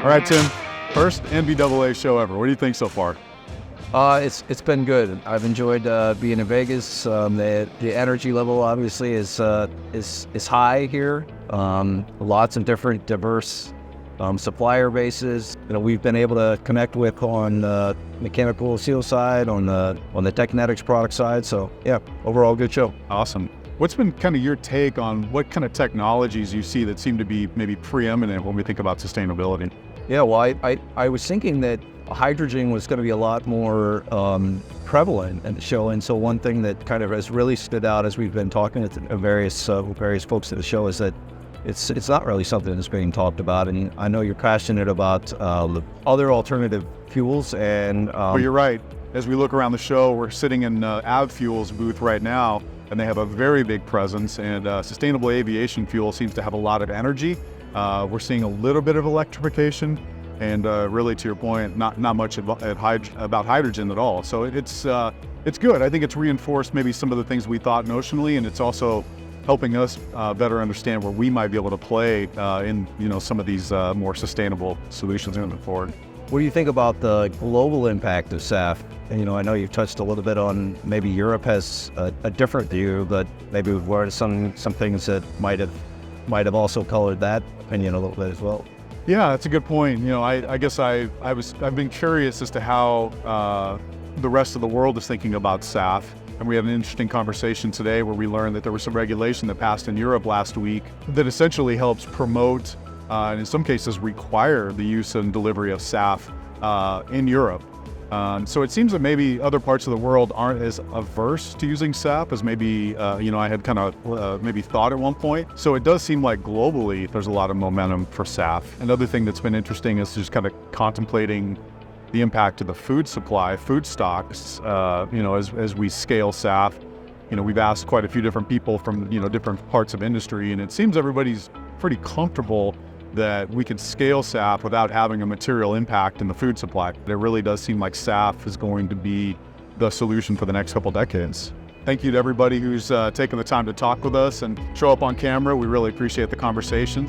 All right, Tim, first NBAA show ever. What do you think so far? It's been good. I've enjoyed being in Vegas. The energy level obviously is high here. Lots of different diverse supplier bases. We've been able to connect with on the mechanical seal side, on the Technetics product side. So yeah, overall good show. Awesome. What's been kind of your take on what kind of technologies you see that seem to be maybe preeminent when we think about sustainability? Yeah, well, I was thinking that hydrogen was going to be a lot more prevalent in the show, and so one thing that kind of has really stood out as we've been talking to various folks at the show is that it's not really something that's being talked about. And I know you're passionate about other alternative fuels, and well, you're right. As we look around the show, we're sitting in AvFuel's booth right now, and they have a very big presence. And Sustainable Aviation Fuel seems to have a lot of energy. We're seeing a little bit of electrification, and really, to your point, not much about hydrogen at all. So it's good. I think it's reinforced maybe some of the things we thought notionally, and it's also helping us better understand where we might be able to play in some of these more sustainable solutions moving forward. What do you think about the global impact of SAF? And, I know you've touched a little bit on maybe Europe has a different view, but maybe we've learned some things that might have also colored that opinion a little bit as well. Yeah, that's a good point. I guess I've been curious as to how the rest of the world is thinking about SAF. And we had an interesting conversation today where we learned that there was some regulation that passed in Europe last week that essentially helps promote and in some cases require the use and delivery of SAF in Europe. So it seems that maybe other parts of the world aren't as averse to using SAF as maybe I had kind of maybe thought at one point. So it does seem like globally there's a lot of momentum for SAF. Another thing that's been interesting is just kind of contemplating the impact of the food supply, food stocks, as we scale SAF. We've asked quite a few different people from different parts of industry, and it seems everybody's pretty comfortable that we can scale SAF without having a material impact in the food supply. It really does seem like SAF is going to be the solution for the next couple decades. Thank you to everybody who's taken the time to talk with us and show up on camera. We really appreciate the conversation.